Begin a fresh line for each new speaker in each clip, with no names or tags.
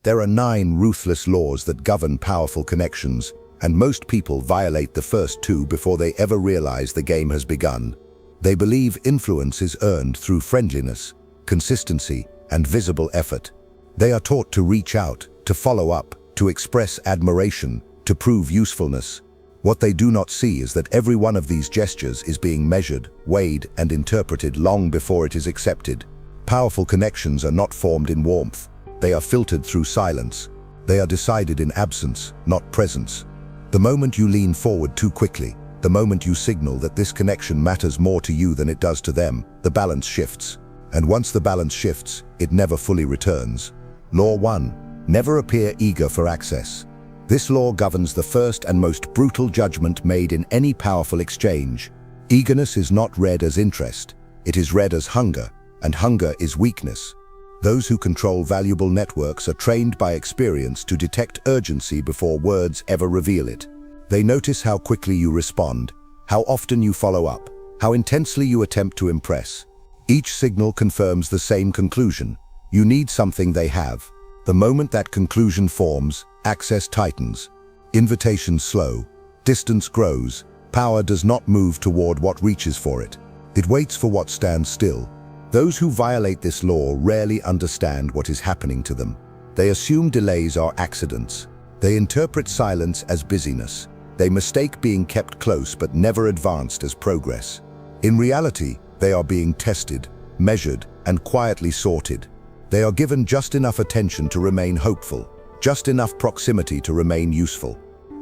There are 9 ruthless laws that govern powerful connections, and most people violate the first 2 before they ever realize the game has begun. They believe influence is earned through friendliness, consistency, and visible effort. They are taught to reach out, to follow up, to express admiration, to prove usefulness. What they do not see is that every one of these gestures is being measured, weighed, and interpreted long before it is accepted. Powerful connections are not formed in warmth. They are filtered through silence. They are decided in absence, not presence. The moment you lean forward too quickly, the moment you signal that this connection matters more to you than it does to them, the balance shifts. And once the balance shifts, it never fully returns. Law 1. Never appear eager for access. This law governs the first and most brutal judgment made in any powerful exchange. Eagerness is not read as interest. It is read as hunger, and hunger is weakness. Those who control valuable networks are trained by experience to detect urgency before words ever reveal it. They notice how quickly you respond, how often you follow up, how intensely you attempt to impress. Each signal confirms the same conclusion. You need something they have. The moment that conclusion forms, access tightens. Invitations slow. Distance grows. Power does not move toward what reaches for it. It waits for what stands still. Those who violate this law rarely understand what is happening to them. They assume delays are accidents. They interpret silence as busyness. They mistake being kept close but never advanced as progress. In reality, they are being tested, measured, and quietly sorted. They are given just enough attention to remain hopeful, just enough proximity to remain useful.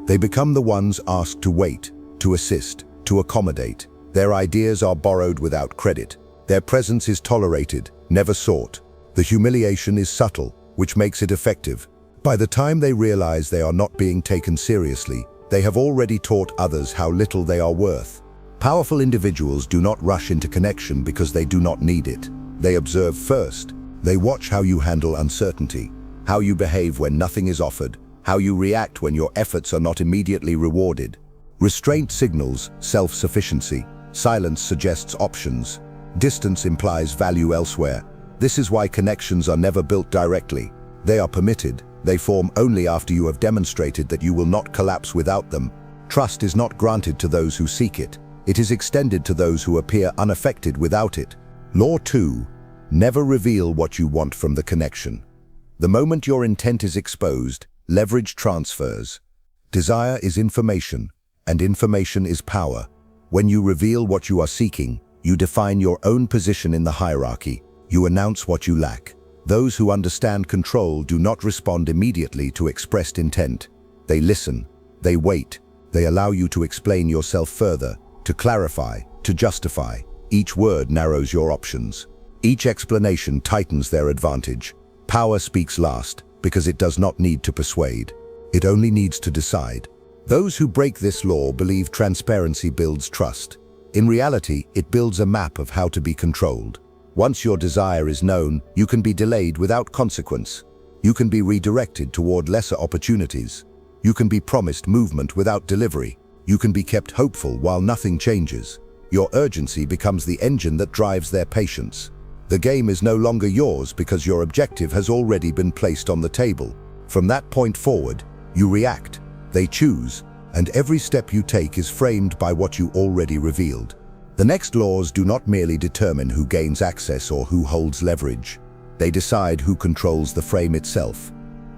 They become the ones asked to wait, to assist, to accommodate. Their ideas are borrowed without credit. Their presence is tolerated, never sought. The humiliation is subtle, which makes it effective. By the time they realize they are not being taken seriously, they have already taught others how little they are worth. Powerful individuals do not rush into connection because they do not need it. They observe first. They watch how you handle uncertainty, how you behave when nothing is offered, how you react when your efforts are not immediately rewarded. Restraint signals self-sufficiency. Silence suggests options. Distance implies value elsewhere. This is why connections are never built directly. They are permitted. They form only after you have demonstrated that you will not collapse without them. Trust is not granted to those who seek it. It is extended to those who appear unaffected without it. Law 2. Never reveal what you want from the connection. The moment your intent is exposed, leverage transfers. Desire is information, and information is power. When you reveal what you are seeking, you define your own position in the hierarchy. You announce what you lack. Those who understand control do not respond immediately to expressed intent. They listen. They wait. They allow you to explain yourself further, to clarify, to justify. Each word narrows your options. Each explanation tightens their advantage. Power speaks last, because it does not need to persuade. It only needs to decide. Those who break this law believe transparency builds trust. In reality, it builds a map of how to be controlled. Once your desire is known, you can be delayed without consequence. You can be redirected toward lesser opportunities. You can be promised movement without delivery. You can be kept hopeful while nothing changes. Your urgency becomes the engine that drives their patience. The game is no longer yours because your objective has already been placed on the table. From that point forward, you react. They choose, and every step you take is framed by what you already revealed. The next laws do not merely determine who gains access or who holds leverage. They decide who controls the frame itself.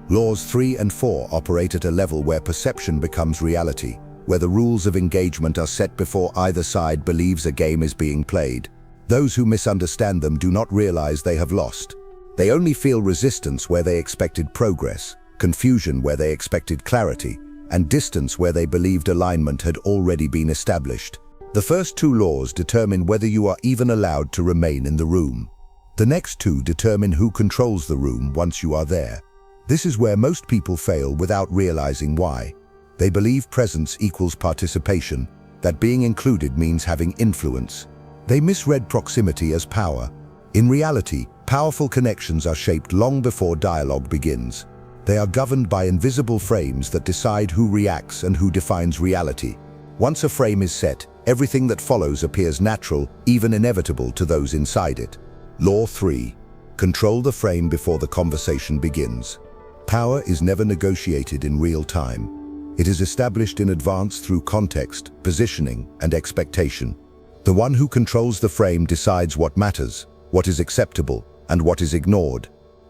Laws 3 and 4 operate at a level where perception becomes reality, where the rules of engagement are set before either side believes a game is being played. Those who misunderstand them do not realize they have lost. They only feel resistance where they expected progress, confusion where they expected clarity, and distance where they believed alignment had already been established. The first 2 laws determine whether you are even allowed to remain in the room. The next 2 determine who controls the room once you are there. This is where most people fail without realizing why. They believe presence equals participation, that being included means having influence. They misread proximity as power. In reality, powerful connections are shaped long before dialogue begins. They are governed by invisible frames that decide who reacts and who defines reality. Once a frame is set, everything that follows appears natural, even inevitable to those inside it. Law 3. Control the frame before the conversation begins. Power is never negotiated in real time. It is established in advance through context, positioning, and expectation. The one who controls the frame decides what matters, what is acceptable, and what is ignored.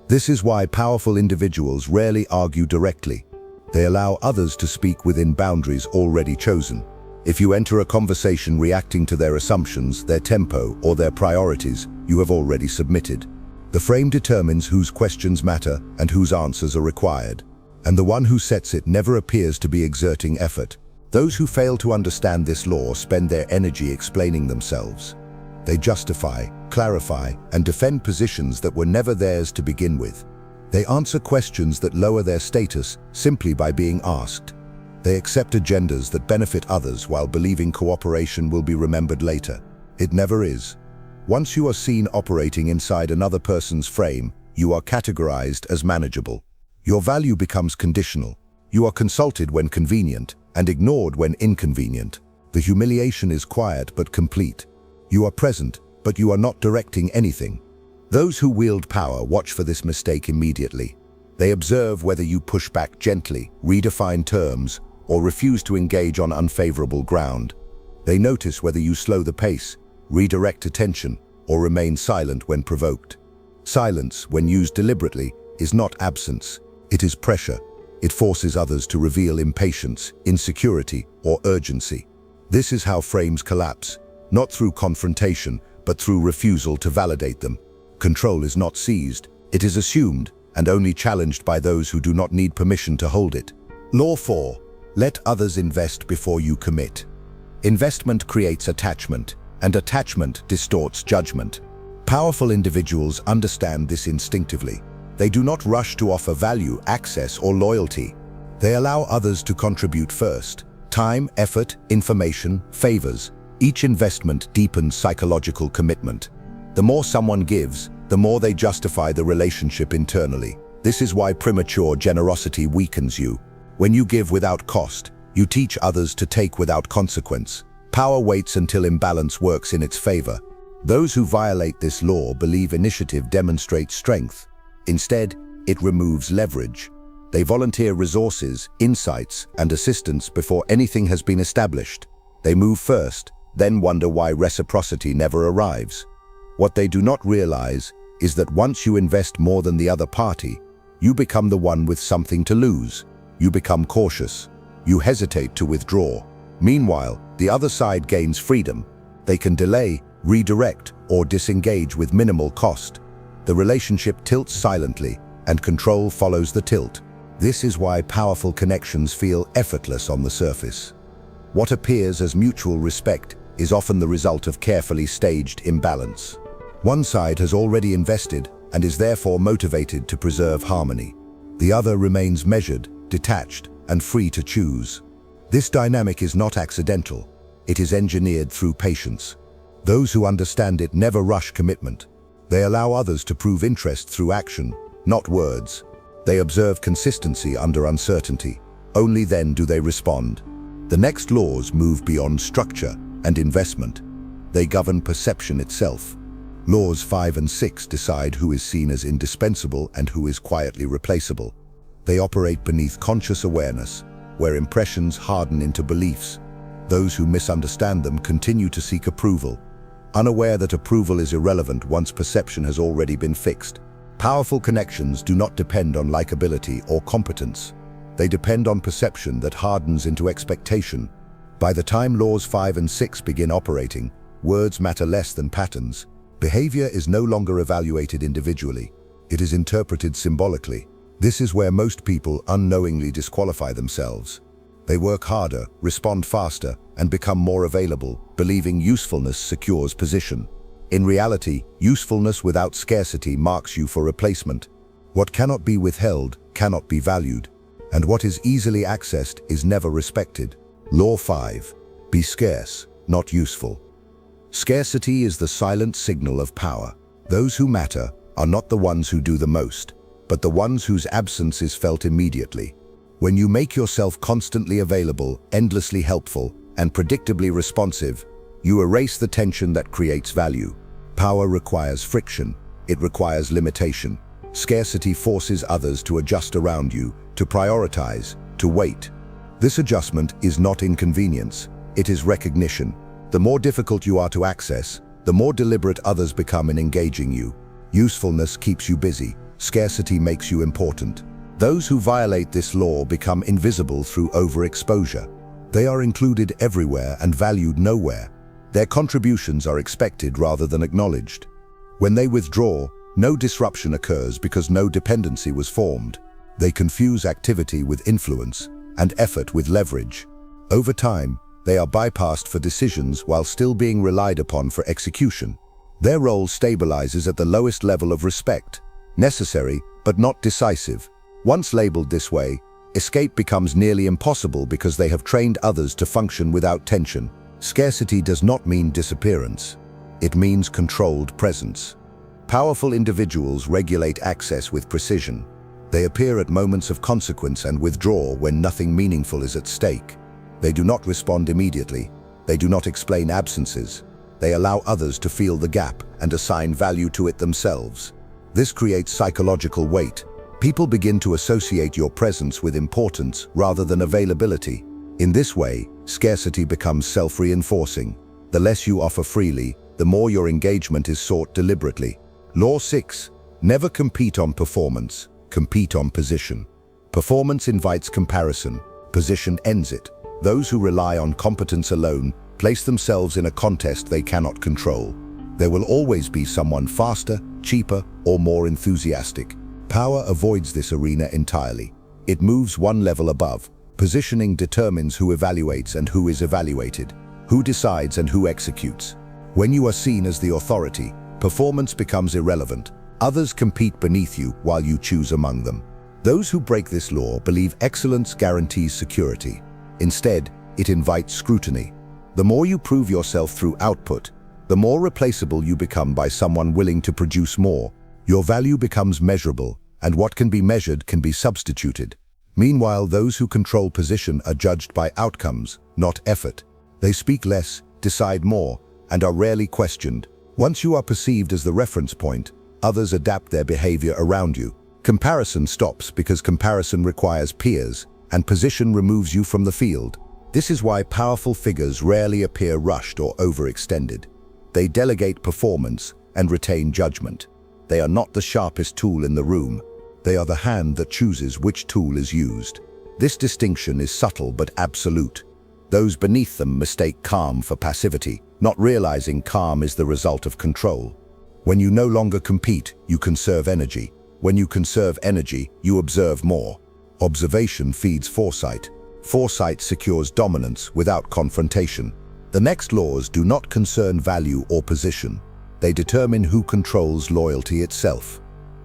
This is why powerful individuals rarely argue directly. They allow others to speak within boundaries already chosen. If you enter a conversation reacting to their assumptions, their tempo, or their priorities, you have already submitted. The frame determines whose questions matter and whose answers are required. And the one who sets it never appears to be exerting effort. Those who fail to understand this law spend their energy explaining themselves. They justify, clarify, and defend positions that were never theirs to begin with. They answer questions that lower their status simply by being asked. They accept agendas that benefit others while believing cooperation will be remembered later. It never is. Once you are seen operating inside another person's frame, you are categorized as manageable. Your value becomes conditional. You are consulted when convenient and ignored when inconvenient. The humiliation is quiet but complete. You are present, but you are not directing anything. Those who wield power watch for this mistake immediately. They observe whether you push back gently, redefine terms, or refuse to engage on unfavorable ground. They notice whether you slow the pace, redirect attention, or remain silent when provoked. Silence, when used deliberately, is not absence. It is pressure. It forces others to reveal impatience, insecurity, or urgency. This is how frames collapse, not through confrontation, but through refusal to validate them. Control is not seized, it is assumed, and only challenged by those who do not need permission to hold it. Law 4. Let others invest before you commit. Investment creates attachment, and attachment distorts judgment. Powerful individuals understand this instinctively. They do not rush to offer value, access, or loyalty. They allow others to contribute first. Time, effort, information, favors. Each investment deepens psychological commitment. The more someone gives, the more they justify the relationship internally. This is why premature generosity weakens you. When you give without cost, you teach others to take without consequence. Power waits until imbalance works in its favor. Those who violate this law believe initiative demonstrates strength. Instead, it removes leverage. They volunteer resources, insights, and assistance before anything has been established. They move first, then wonder why reciprocity never arrives. What they do not realize is that once you invest more than the other party, you become the one with something to lose. You become cautious. You hesitate to withdraw. Meanwhile, the other side gains freedom. They can delay, redirect, or disengage with minimal cost. The relationship tilts silently, and control follows the tilt. This is why powerful connections feel effortless on the surface. What appears as mutual respect is often the result of carefully staged imbalance. One side has already invested and is therefore motivated to preserve harmony. The other remains measured, detached, and free to choose. This dynamic is not accidental. It is engineered through patience. Those who understand it never rush commitment. They allow others to prove interest through action, not words. They observe consistency under uncertainty. Only then do they respond. The next laws move beyond structure and investment. They govern perception itself. Laws 5 and 6 decide who is seen as indispensable and who is quietly replaceable. They operate beneath conscious awareness, where impressions harden into beliefs. Those who misunderstand them continue to seek approval, unaware that approval is irrelevant once perception has already been fixed. Powerful connections do not depend on likability or competence. They depend on perception that hardens into expectation. By the time laws 5 and 6 begin operating, words matter less than patterns. Behavior is no longer evaluated individually. It is interpreted symbolically. This is where most people unknowingly disqualify themselves. They work harder, respond faster, and become more available, believing usefulness secures position. In reality, usefulness without scarcity marks you for replacement. What cannot be withheld cannot be valued, and what is easily accessed is never respected. Law 5. Be scarce, not useful. Scarcity is the silent signal of power. Those who matter are not the ones who do the most, but the ones whose absence is felt immediately. When you make yourself constantly available, endlessly helpful, and predictably responsive, you erase the tension that creates value. Power requires friction. It requires limitation. Scarcity forces others to adjust around you, to prioritize, to wait. This adjustment is not inconvenience, it is recognition. The more difficult you are to access, the more deliberate others become in engaging you. Usefulness keeps you busy, scarcity makes you important. Those who violate this law become invisible through overexposure. They are included everywhere and valued nowhere. Their contributions are expected rather than acknowledged. When they withdraw, no disruption occurs because no dependency was formed. They confuse activity with influence and effort with leverage. Over time, they are bypassed for decisions while still being relied upon for execution. Their role stabilizes at the lowest level of respect, necessary but not decisive. Once labeled this way, escape becomes nearly impossible because they have trained others to function without tension. Scarcity does not mean disappearance. It means controlled presence. Powerful individuals regulate access with precision. They appear at moments of consequence and withdraw when nothing meaningful is at stake. They do not respond immediately. They do not explain absences. They allow others to feel the gap and assign value to it themselves. This creates psychological weight. People begin to associate your presence with importance rather than availability. In this way, scarcity becomes self-reinforcing. The less you offer freely, the more your engagement is sought deliberately. Law 6. Never compete on performance, compete on position. Performance invites comparison, position ends it. Those who rely on competence alone place themselves in a contest they cannot control. There will always be someone faster, cheaper, or more enthusiastic. Power avoids this arena entirely. It moves one level above. Positioning determines who evaluates and who is evaluated, who decides and who executes. When you are seen as the authority, performance becomes irrelevant. Others compete beneath you while you choose among them. Those who break this law believe excellence guarantees security. Instead, it invites scrutiny. The more you prove yourself through output, the more replaceable you become by someone willing to produce more. Your value becomes measurable, and what can be measured can be substituted. Meanwhile, those who control position are judged by outcomes, not effort. They speak less, decide more, and are rarely questioned. Once you are perceived as the reference point, others adapt their behavior around you. Comparison stops because comparison requires peers, and position removes you from the field. This is why powerful figures rarely appear rushed or overextended. They delegate performance and retain judgment. They are not the sharpest tool in the room. They are the hand that chooses which tool is used. This distinction is subtle but absolute. Those beneath them mistake calm for passivity, not realizing calm is the result of control. When you no longer compete, you conserve energy. When you conserve energy, you observe more. Observation feeds foresight. Foresight secures dominance without confrontation. The next laws do not concern value or position. They determine who controls loyalty itself.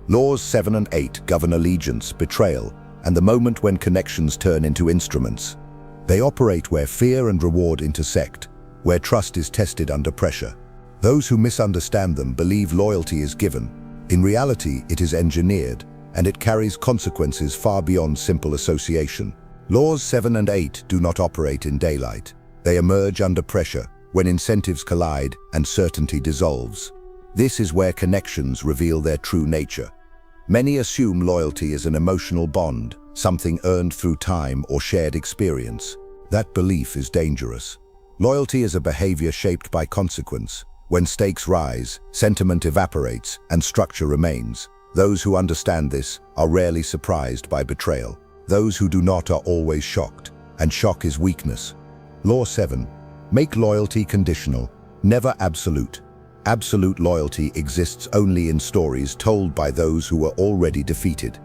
Laws 7 and 8 govern allegiance, betrayal, and the moment when connections turn into instruments. They operate where fear and reward intersect, where trust is tested under pressure. Those who misunderstand them believe loyalty is given. In reality, it is engineered, and it carries consequences far beyond simple association. Laws 7 and 8 do not operate in daylight. They emerge under pressure, when incentives collide and certainty dissolves. This is where connections reveal their true nature. Many assume loyalty is an emotional bond, something earned through time or shared experience. That belief is dangerous. Loyalty is a behavior shaped by consequence. When stakes rise, sentiment evaporates and structure remains. Those who understand this are rarely surprised by betrayal. Those who do not are always shocked, and shock is weakness. Law 7. Make loyalty conditional, never absolute. Absolute loyalty exists only in stories told by those who are already defeated.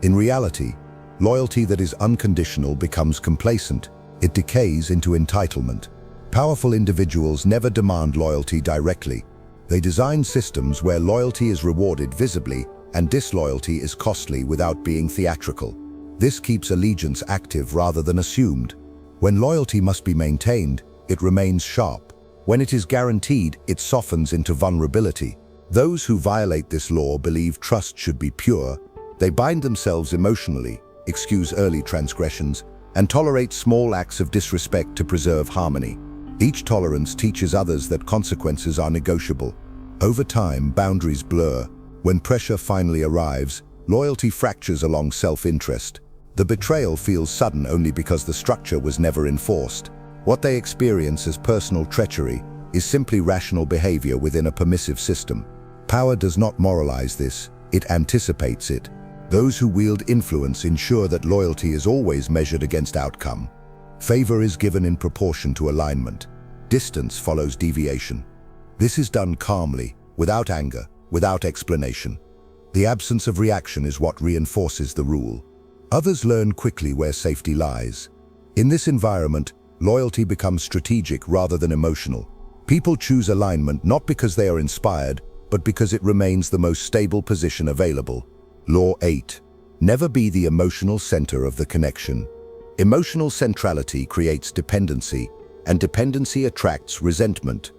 In reality, loyalty that is unconditional becomes complacent. It decays into entitlement. Powerful individuals never demand loyalty directly. They design systems where loyalty is rewarded visibly and disloyalty is costly without being theatrical. This keeps allegiance active rather than assumed. When loyalty must be maintained, it remains sharp. When it is guaranteed, it softens into vulnerability. Those who violate this law believe trust should be pure. They bind themselves emotionally, excuse early transgressions, and tolerate small acts of disrespect to preserve harmony. Each tolerance teaches others that consequences are negotiable. Over time, boundaries blur. When pressure finally arrives, loyalty fractures along self-interest. The betrayal feels sudden only because the structure was never enforced. What they experience as personal treachery is simply rational behavior within a permissive system. Power does not moralize this, it anticipates it. Those who wield influence ensure that loyalty is always measured against outcome. Favor is given in proportion to alignment. Distance follows deviation. This is done calmly, without anger, without explanation. The absence of reaction is what reinforces the rule. Others learn quickly where safety lies. In this environment, loyalty becomes strategic rather than emotional. People choose alignment not because they are inspired, but because it remains the most stable position available. Law 8. Never be the emotional center of the connection. Emotional centrality creates dependency, and dependency attracts resentment.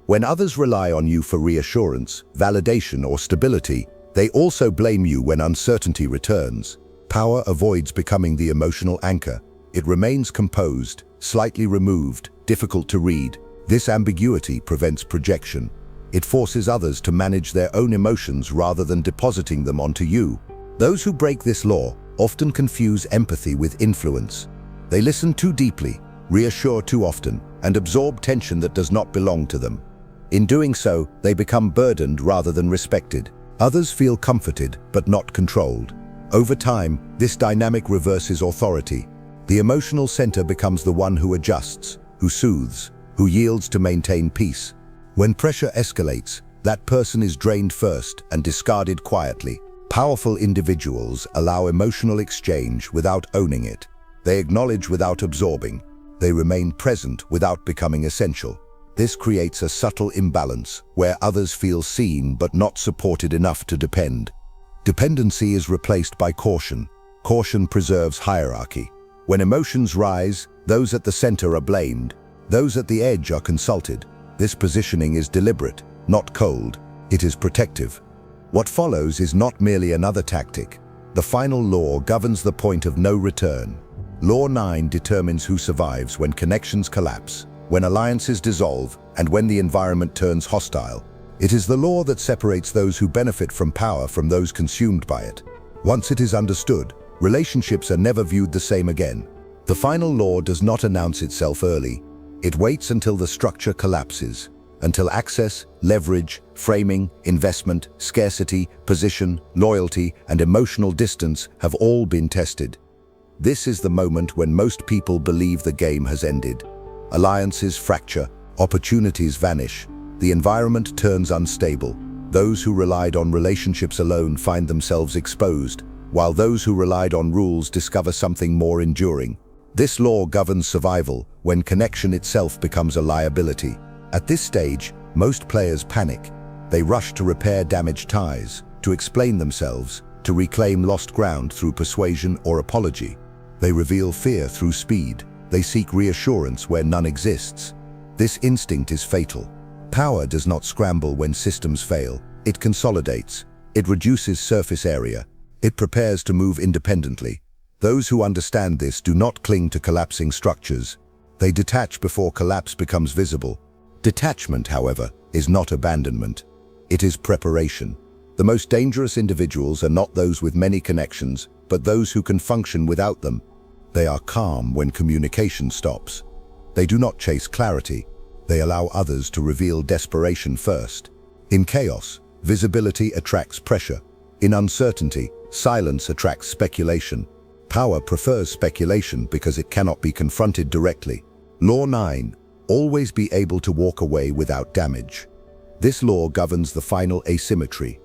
When others rely on you for reassurance, validation, or stability, they also blame you when uncertainty returns. Power avoids becoming the emotional anchor. It remains composed, slightly removed, difficult to read. This ambiguity prevents projection. It forces others to manage their own emotions rather than depositing them onto you. Those who break this law often confuse empathy with influence. They listen too deeply, reassure too often, and absorb tension that does not belong to them. In doing so, they become burdened rather than respected. Others feel comforted, but not controlled. Over time, this dynamic reverses authority. The emotional center becomes the one who adjusts, who soothes, who yields to maintain peace. When pressure escalates, that person is drained first and discarded quietly. Powerful individuals allow emotional exchange without owning it. They acknowledge without absorbing. They remain present without becoming essential. This creates a subtle imbalance where others feel seen but not supported enough to depend. Dependency is replaced by caution. Caution preserves hierarchy. When emotions rise, those at the center are blamed. Those at the edge are consulted. This positioning is deliberate, not cold. It is protective. What follows is not merely another tactic. The final law governs the point of no return. Law 9 determines who survives when connections collapse, when alliances dissolve, and when the environment turns hostile. It is the law that separates those who benefit from power from those consumed by it. Once it is understood, relationships are never viewed the same again. The final law does not announce itself early. It waits until the structure collapses, until access, leverage, framing, investment, scarcity, position, loyalty, and emotional distance have all been tested. This is the moment when most people believe the game has ended. Alliances fracture, opportunities vanish, the environment turns unstable. Those who relied on relationships alone find themselves exposed, while those who relied on rules discover something more enduring. This law governs survival when connection itself becomes a liability. At this stage, most players panic. They rush to repair damaged ties, to explain themselves, to reclaim lost ground through persuasion or apology. They reveal fear through speed. They seek reassurance where none exists. This instinct is fatal. Power does not scramble when systems fail. It consolidates. It reduces surface area. It prepares to move independently. Those who understand this do not cling to collapsing structures. They detach before collapse becomes visible. Detachment, however, is not abandonment. It is preparation. The most dangerous individuals are not those with many connections, but those who can function without them. They are calm when communication stops. They do not chase clarity. They allow others to reveal desperation first. In chaos, visibility attracts pressure. In uncertainty, silence attracts speculation. Power prefers speculation because it cannot be confronted directly. Law 9. Always be able to walk away without damage. This law governs the final asymmetry.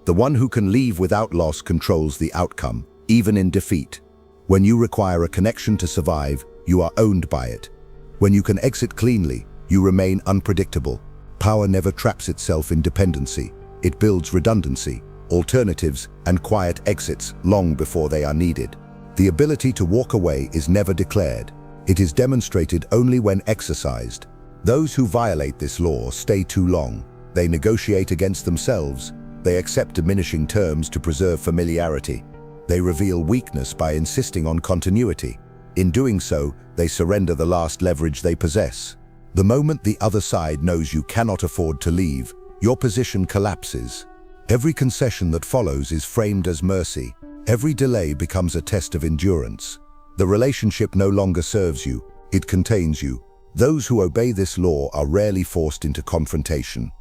The one who can leave without loss controls the outcome, even in defeat. When you require a connection to survive, you are owned by it. When you can exit cleanly, you remain unpredictable. Power never traps itself in dependency. It builds redundancy, alternatives, and quiet exits long before they are needed. The ability to walk away is never declared. It is demonstrated only when exercised. Those who violate this law stay too long. They negotiate against themselves. They accept diminishing terms to preserve familiarity. They reveal weakness by insisting on continuity. In doing so, they surrender the last leverage they possess. The moment the other side knows you cannot afford to leave, your position collapses. Every concession that follows is framed as mercy. Every delay becomes a test of endurance. The relationship no longer serves you, it contains you. Those who obey this law are rarely forced into confrontation.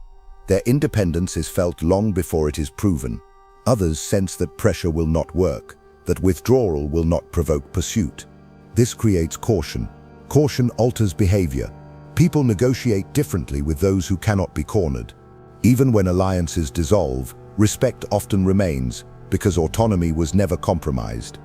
Their independence is felt long before it is proven. Others sense that pressure will not work, that withdrawal will not provoke pursuit. This creates caution. Caution alters behavior. People negotiate differently with those who cannot be cornered. Even when alliances dissolve, respect often remains because autonomy was never compromised.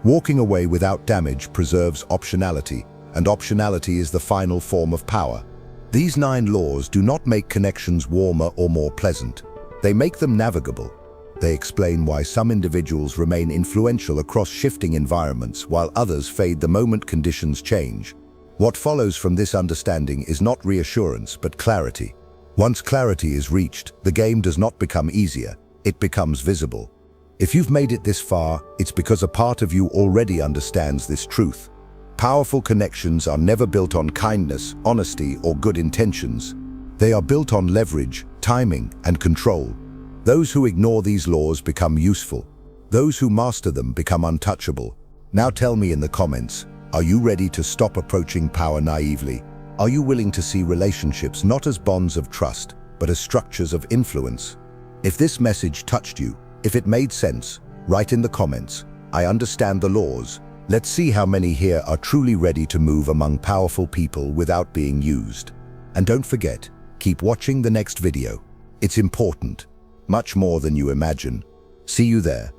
Walking away without damage preserves optionality, and optionality is the final form of power. These 9 laws do not make connections warmer or more pleasant. They make them navigable. They explain why some individuals remain influential across shifting environments while others fade the moment conditions change. What follows from this understanding is not reassurance, but clarity. Once clarity is reached, the game does not become easier, it becomes visible. If you've made it this far, it's because a part of you already understands this truth. Powerful connections are never built on kindness, honesty, or good intentions. They are built on leverage, timing, and control. Those who ignore these laws become useful. Those who master them become untouchable. Now tell me in the comments, are you ready to stop approaching power naively? Are you willing to see relationships not as bonds of trust, but as structures of influence? If this message touched you, if it made sense, write in the comments, I understand the laws. Let's see how many here are truly ready to move among powerful people without being used. And don't forget, keep watching the next video. It's important, much more than you imagine. See you there.